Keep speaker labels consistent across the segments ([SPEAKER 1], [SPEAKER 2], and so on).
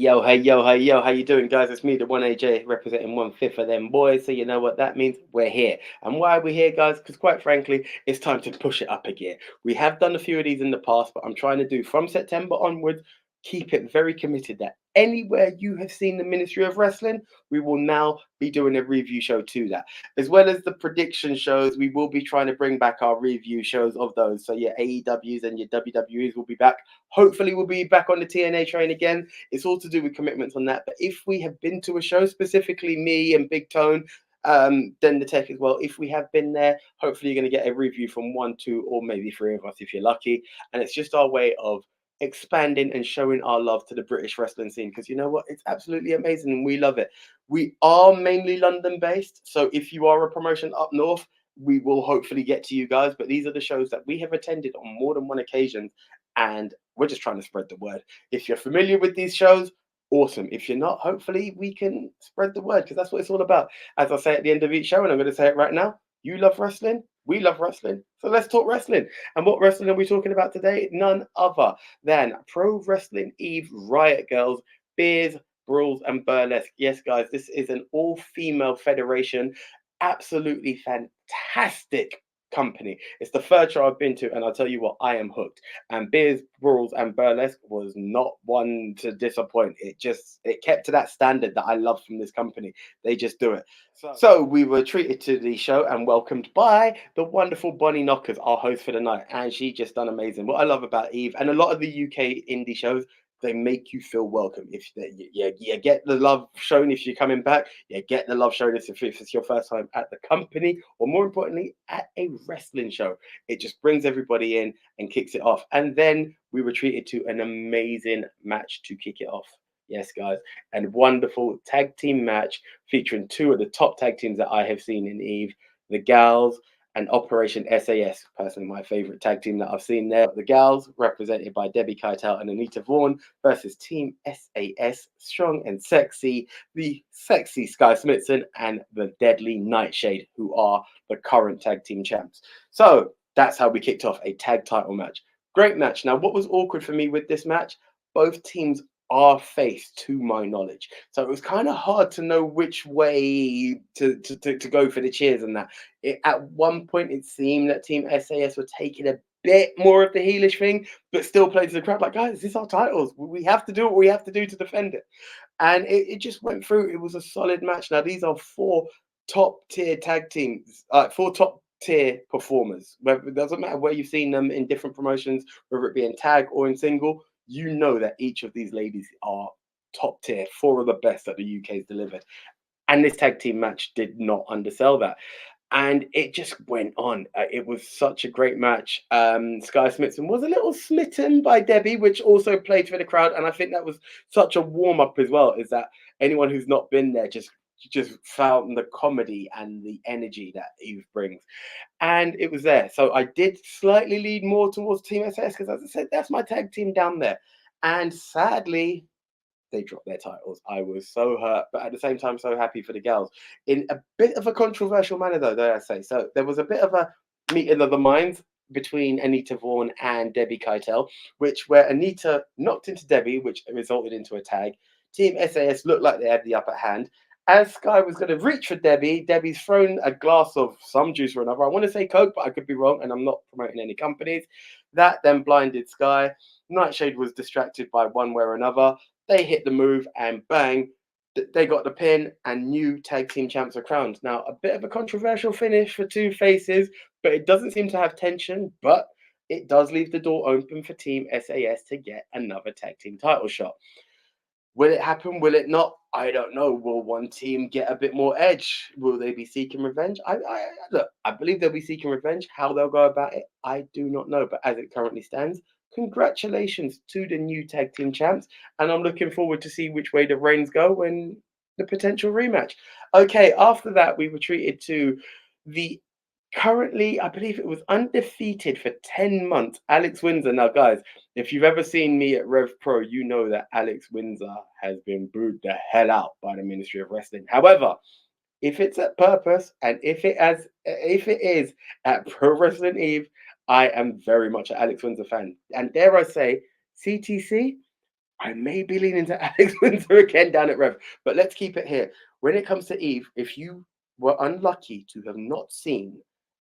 [SPEAKER 1] Hey yo, hey yo, how you doing, guys? It's me, the one AJ, representing 1/5 of them boys. So you know what that means? We're here. And why are we here, guys? Because quite frankly, it's time to push it up a gear. We have done a few of these in the past, but I'm trying to do from September onwards, keep it very committed that anywhere you have seen the Ministry of Wrestling, we will now be doing a review show to that. As well as the prediction shows, we will be trying to bring back our review shows of those. So your AEWs and your WWEs will be back. Hopefully, we'll be back on the TNA train again. It's all to do with commitments on that. But if we have been to a show, specifically me and Big Tone, then the tech as well. If we have been there, hopefully you're going to get a review from one, two, or maybe three of us if you're lucky. And it's just our way of expanding and showing our love to the British wrestling scene, because you know what, it's absolutely amazing and we love it. We are mainly London based, so if you are a promotion up north, we will hopefully get to you guys. But these are the shows that we have attended on more than one occasion, and we're just trying to spread the word. If you're familiar with these shows, awesome. If you're not, hopefully we can spread the word, because that's what it's all about. As I say at the end of each show, and I'm going to say it right now, you love wrestling, we love wrestling, so let's talk wrestling. And what wrestling are we talking about today? None other than Pro Wrestling Eve Riot Girls, Beers, Brawls and Burlesque. Yes, guys, this is an all-female federation. Absolutely fantastic company. It's the third show I've been to, and I'll tell you what, I am hooked. And Beers, Brawls and Burlesque was not one to disappoint. It kept to that standard that I love from this company. They just do it. So we were treated to the show and welcomed by the wonderful Bonnie Knockers, our host for the night, and she just done amazing. What I love about Eve and a lot of the UK indie shows, they make you feel welcome. If you get the love shown if you're coming back, you get the love shown if it's your first time at the company, or more importantly, at a wrestling show. It just brings everybody in and kicks it off. And then we were treated to an amazing match to kick it off. Yes, guys, and wonderful tag team match featuring two of the top tag teams that I have seen in Eve, the Gals and Operation SAS, personally my favorite tag team that I've seen there. The Gals, represented by Debbie Keitel and Anita Vaughan, versus Team SAS, strong and sexy, the sexy Sky Smithson and the deadly Nightshade, who are the current tag team champs. So that's how we kicked off a tag title match. Great match. Now, what was awkward for me with this match? Both teams are faced, to my knowledge, so it was kind of hard to know which way to go for the cheers. And that at one point it seemed that Team SAS were taking a bit more of the heelish thing, but still played to the crowd like, guys, this is our titles, we have to do what we have to do to defend it. And it just went through. It was a solid match. Now, these are four top tier tag teams, four top tier performers. It doesn't matter where you've seen them in different promotions, whether it be in tag or in single, you know that each of these ladies are top tier, four of the best that the UK's delivered. And this tag team match did not undersell that. And it just went on. It was such a great match. Sky Smithson was a little smitten by Debbie, which also played for the crowd. And I think that was such a warm up as well, is that anyone who's not been there just found the comedy and the energy that Eve brings. And it was there. So I did slightly lead more towards Team SS because, as I said, that's my tag team down there. And sadly, they dropped their titles. I was so hurt, but at the same time, so happy for the girls. In a bit of a controversial manner, though, dare I say. So there was a bit of a meeting of the minds between Anita Vaughan and Debbie Keitel, where Anita knocked into Debbie, which resulted into a tag. Team SAS looked like they had the upper hand. As Sky was going to reach for Debbie, Debbie's thrown a glass of some juice or another. I want to say Coke, but I could be wrong, and I'm not promoting any companies. That then blinded Sky. Nightshade was distracted by one way or another. They hit the move, and bang, they got the pin, and new tag team champs are crowned. Now, a bit of a controversial finish for two faces, but it doesn't seem to have tension, but it does leave the door open for Team SAS to get another tag team title shot. Will it happen? Will it not? I don't know. Will one team get a bit more edge? Will they be seeking revenge? Look, I believe they'll be seeking revenge. How they'll go about it, I do not know. But as it currently stands, congratulations to the new tag team champs. And I'm looking forward to see which way the reigns go when the potential rematch. Okay, after that, we were treated to the currently, I believe it was undefeated for 10 months, Alex Windsor. Now, guys, if you've ever seen me at Rev Pro, you know that Alex Windsor has been booed the hell out by the Ministry of Wrestling. However, if it's at purpose and if it is at Pro Wrestling Eve, I am very much an Alex Windsor fan. And dare I say, CTC, I may be leaning to Alex Windsor again down at Rev, but let's keep it here. When it comes to Eve, if you were unlucky to have not seen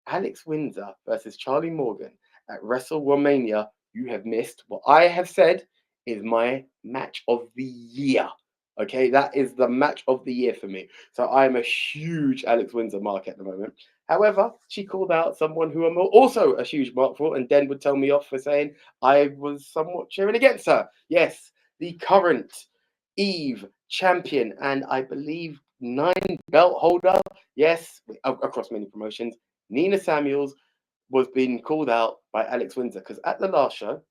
[SPEAKER 1] Alex Windsor versus Charlie Morgan at WrestleMania, you have missed what I have said is my match of the year. Okay, that is the match of the year for me. So I'm a huge Alex Windsor mark at the moment. However, she called out someone who I'm also a huge mark for, and Den would tell me off for saying I was somewhat cheering against her. Yes, the current Eve champion, and I believe 9 belt holder. Yes, across many promotions. Nina Samuels was being called out by Alex Windsor because at the last show,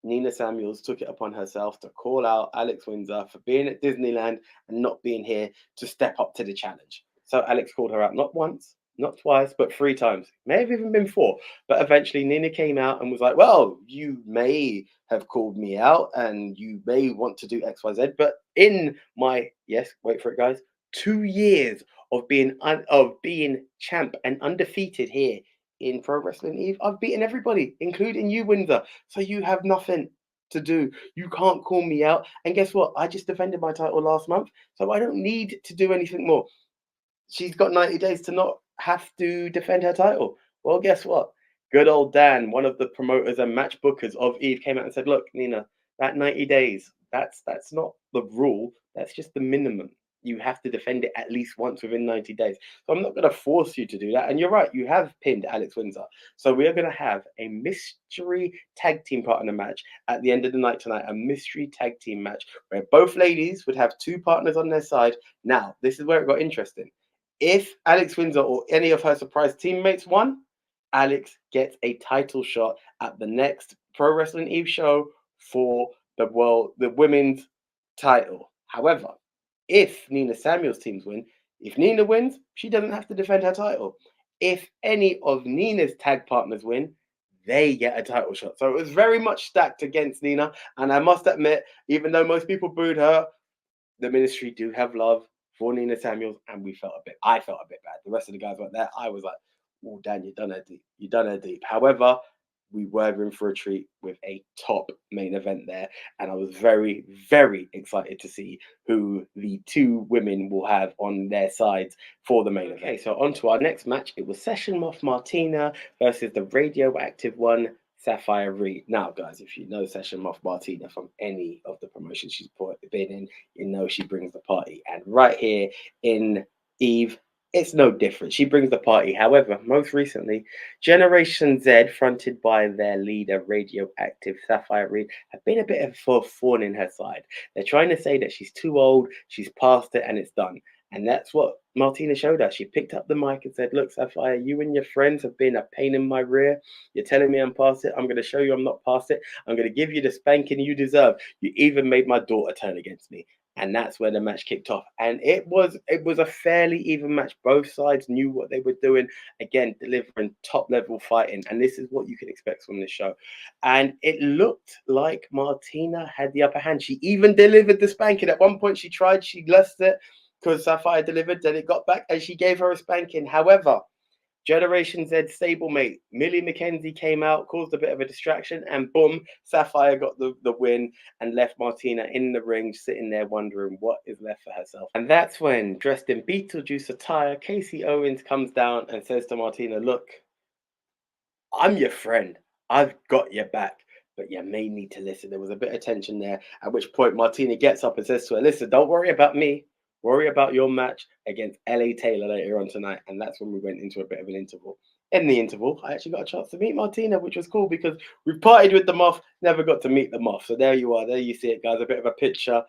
[SPEAKER 1] Nina Samuels took it upon herself to call out Alex Windsor for being at Disneyland and not being here to step up to the challenge. So Alex called her out not once, not twice, but 3 times. May have even been 4. But eventually Nina came out and was like, well, you may have called me out and you may want to do XYZ, but in my, yes, wait for it, guys, 2 years of being champ and undefeated here in Pro Wrestling Eve, I've beaten everybody, including you, Windsor. So you have nothing to do. You can't call me out. And guess what? I just defended my title last month, so I don't need to do anything more. She's got 90 days to not have to defend her title. Well, guess what? Good old Dan, one of the promoters and match bookers of Eve, came out and said, look, Nina, that 90 days, that's not the rule. That's just the minimum. You have to defend it at least once within 90 days. So I'm not going to force you to do that. And you're right, you have pinned Alex Windsor. So we are going to have a mystery tag team partner match at the end of the night tonight, a mystery tag team match where both ladies would have 2 partners on their side. Now, this is where it got interesting. If Alex Windsor or any of her surprise teammates won, Alex gets a title shot at the next Pro Wrestling Eve show for the women's title. However, if Nina Samuels' teams win, if Nina wins, she doesn't have to defend her title. If any of Nina's tag partners win, they get a title shot. So it was very much stacked against Nina. And I must admit, even though most people booed her, the ministry do have love for Nina Samuels, and I felt a bit bad. The rest of the guys weren't there. I was like, oh, Dan, you done her deep. You done her deep. However, we were in for a treat with a top main event there. And I was very, very excited to see who the 2 women will have on their sides for the main event. Okay, so on to our next match. It was Session Moth Martina versus the radioactive one, Safire Reed. Now, guys, if you know Session Moth Martina from any of the promotions she's been in, you know she brings the party. And right here in Eve, it's no different. She brings the party. However, most recently, Generation Z, fronted by their leader, Radioactive Safire Reed, have been a bit of a thorn in her side. They're trying to say that she's too old, she's past it, and it's done. And that's what Martina showed us. She picked up the mic and said, look, Safire, you and your friends have been a pain in my rear. You're telling me I'm past it. I'm going to show you I'm not past it. I'm going to give you the spanking you deserve. You even made my daughter turn against me. And that's where the match kicked off. And it was a fairly even match. Both sides knew what they were doing. Again, delivering top level fighting. And this is what you can expect from this show. And it looked like Martina had the upper hand. She even delivered the spanking. At one point she lost it because Safire delivered, then it got back and she gave her a spanking. However, Generation Z stablemate Millie McKenzie came out, caused a bit of a distraction, and boom, Safire got the win and left Martina in the ring, sitting there wondering what is left for herself. And that's when, dressed in Beetlejuice attire, Kasey Owens comes down and says to Martina, look, I'm your friend. I've got your back, but you may need to listen. There was a bit of tension there, at which point Martina gets up and says to her, listen, don't worry about me. Worry about your match against LA Taylor later on tonight. And that's when we went into a bit of an interval. In the interval, I actually got a chance to meet Martina, which was cool because we partied with the Moth, never got to meet the Moth. So there you are. There you see it, guys. A bit of a picture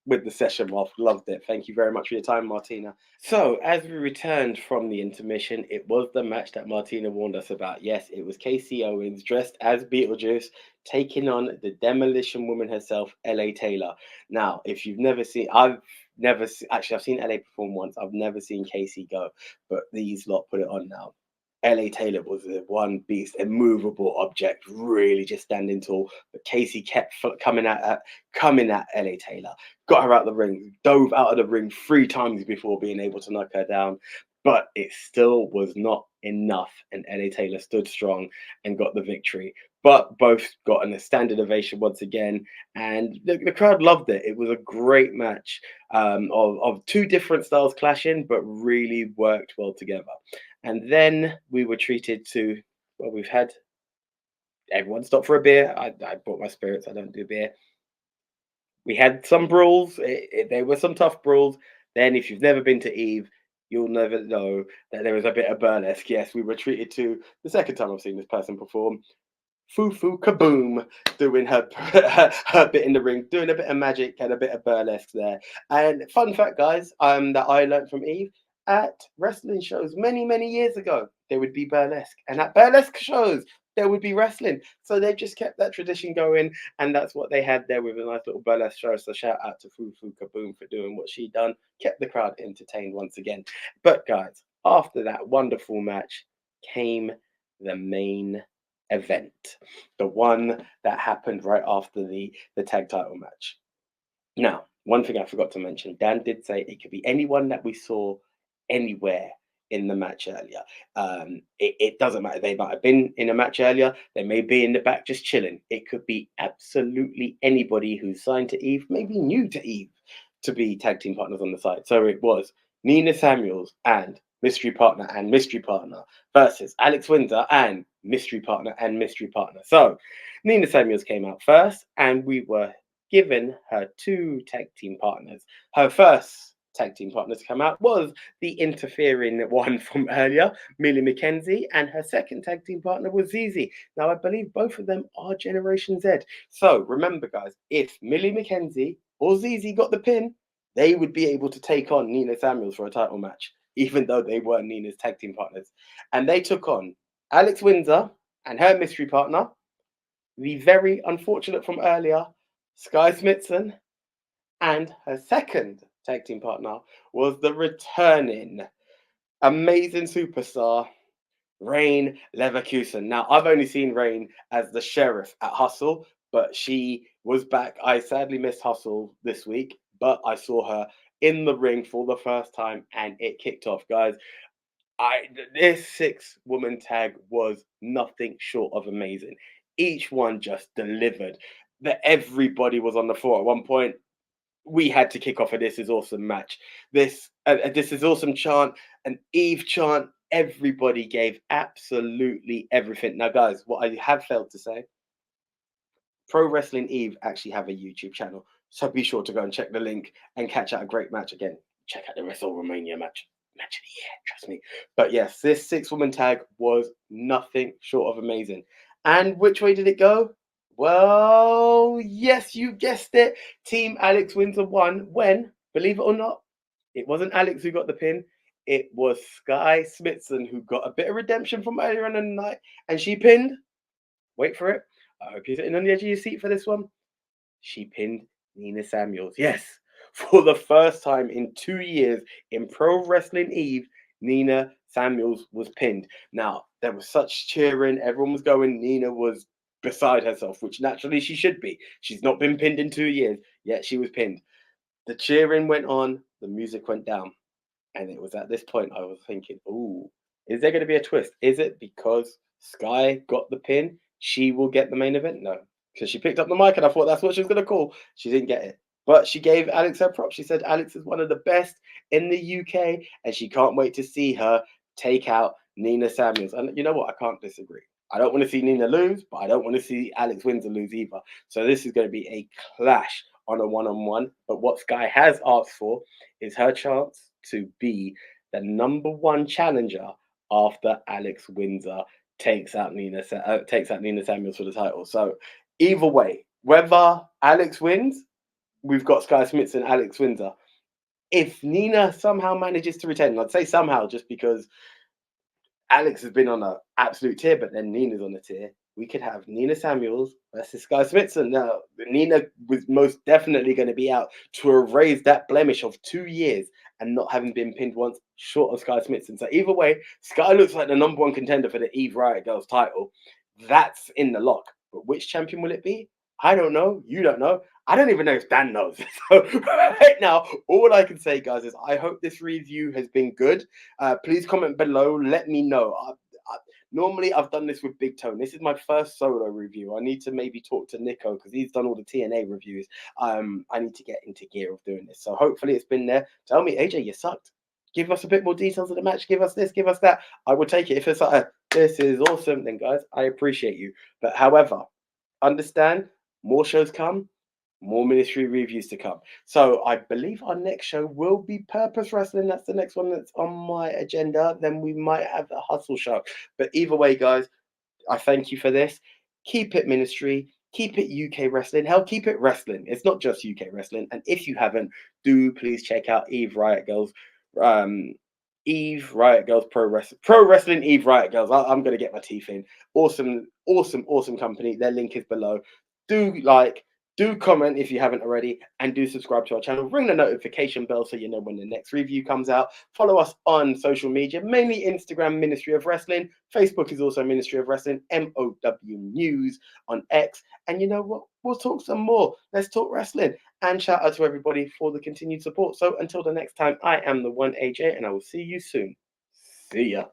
[SPEAKER 1] with the session Moth. Loved it. Thank you very much for your time, Martina. So as we returned from the intermission, it was the match that Martina warned us about. Yes, it was Kasey Owens dressed as Beetlejuice taking on the Demolition Woman herself, LA Taylor. Now, if you've never seen, I've seen LA perform once. I've never seen Kasey go, but these lot put it on now. LA Taylor was the one beast, immovable object, really just standing tall. But Kasey kept coming at LA Taylor, got her out the ring, dove out of the ring 3 times before being able to knock her down. But it still was not enough, and LA Taylor stood strong and got the victory. but both got a standard ovation once again, and the crowd loved it. It was a great match of two different styles clashing, but really worked well together. And then we were treated to, well, we've had everyone stop for a beer. I brought my spirits. I don't do beer. We had some brawls. There were some tough brawls. Then, if you've never been to Eve, you'll never know that there was a bit of burlesque. Yes, we were treated to the second time I've seen this person perform. Foo Kaboom doing her bit in the ring, doing a bit of magic and a bit of burlesque there. And fun fact, guys, that I learned from Eve, at wrestling shows many years ago, there would be burlesque, and at burlesque shows there would be wrestling. So they've just kept that tradition going, and that's what they had there with a nice little burlesque show. So shout out to Foo Kaboom for doing what she done, kept the crowd entertained once again. But guys, after that wonderful match came the main event, the one that happened right after the tag title match. Now, one thing I forgot to mention, Dan did say it could be anyone that we saw anywhere in the match earlier. It doesn't matter. They might have been in a match earlier. They may be in the back just chilling. It could be absolutely anybody who's signed to Eve, maybe new to Eve, to be tag team partners on the side. So it was Nina Samuels and mystery partner versus Alex Windsor and mystery partner. So Nina Samuels came out first, and we were given her two tag team partners. Her first tag team partner to come out was the interfering one from earlier, Millie McKenzie, and her second tag team partner was Zizi. Now, I believe both of them are Generation Z. So remember, guys, if Millie McKenzie or Zizi got the pin, they would be able to take on Nina Samuels for a title match, even though they were Nina's tag team partners. And they took on Alex Windsor and her mystery partner, the very unfortunate from earlier, Sky Smithson, and her second tag team partner was the returning amazing superstar, Rain Leverkusen. Now, I've only seen Rain as the sheriff at Hustle, but she was back. I sadly missed Hustle this week, but I saw her in the ring for the first time, and it kicked off, guys. This 6-woman tag was nothing short of amazing. Each one just delivered. That everybody was on the floor at one point. We had to kick off a "This Is Awesome" match. This Is Awesome" chant, an Eve chant. Everybody gave absolutely everything. Now, guys, what I have failed to say: Pro Wrestling Eve actually have a YouTube channel, so be sure to go and check the link and catch out a great match again. Check out the WrestleMania match of the year, trust me. But yes, this 6-woman tag was nothing short of amazing. And which way did it go? Well, yes, you guessed it. Team Alex Windsor won when, believe it or not, it wasn't Alex who got the pin. It was Sky Smithson who got a bit of redemption from earlier on in the night, and she pinned. Wait for it. I hope you're sitting on the edge of your seat for this one. She pinned Nina Samuels. Yes, for the first time in 2 years in Pro Wrestling Eve, Nina Samuels was pinned. Now, there was such cheering. Everyone was going. Nina was beside herself, which naturally she should be. She's not been pinned in 2 years, yet she was pinned. The cheering went on, the music went down. And it was at this point I was thinking, ooh, is there going to be a twist? Is it because Sky got the pin, she will get the main event? No, because she picked up the mic and I thought that's what she was going to call. She didn't get it. But she gave Alex her props. She said Alex is one of the best in the UK, and she can't wait to see her take out Nina Samuels. And you know what? I can't disagree. I don't want to see Nina lose, but I don't want to see Alex Windsor lose either. So this is going to be a clash on a one-on-one. But what Sky has asked for is her chance to be the #1 challenger after Alex Windsor takes out Nina Samuels for the title. So either way, whether Alex wins, we've got Sky Smithson and Alex Windsor. If Nina somehow manages to retain, I'd say somehow just because Alex has been on an absolute tier, but then Nina's on a tier. We could have Nina Samuels versus Sky Smithson. Now, Nina was most definitely going to be out to erase that blemish of 2 years and not having been pinned once, short of Sky Smithson. So either way, Sky looks like the #1 contender for the Eve Riot Girls title. That's in the lock. But which champion will it be? I don't know. You don't know. I don't even know if Dan knows. So right now, all I can say, guys, is I hope this review has been good. Please comment below. Let me know. Normally, I've done this with Big Tone. This is my first solo review. I need to maybe talk to Nico because he's done all the TNA reviews. I need to get into gear of doing this. So hopefully it's been there. Tell me, AJ, you sucked. Give us a bit more details of the match. Give us this, give us that. I will take it. If it's like, this is awesome, then guys, I appreciate you. But however, understand, more shows come, more ministry reviews to come. So I believe our next show will be Purpose Wrestling. That's the next one that's on my agenda. Then we might have the Hustle show. But either way, guys, I thank you for this. Keep it ministry. Keep it UK wrestling. Hell, keep it wrestling. It's not just UK wrestling. And if you haven't, do please check out Eve Riot Girls. Eve Riot Girls Pro Wrestling Eve Riot Girls. I'm gonna get my teeth in. Awesome, awesome, awesome company. Their link is below. Do like, do comment if you haven't already, and do subscribe to our channel. Ring the notification bell so you know when the next review comes out. Follow us on social media, mainly Instagram, Ministry of Wrestling. Facebook is also Ministry of Wrestling, MOW News on X. And you know what? We'll talk some more. Let's talk wrestling. And shout out to everybody for the continued support. So until the next time, I am the one AJ, and I will see you soon. See ya.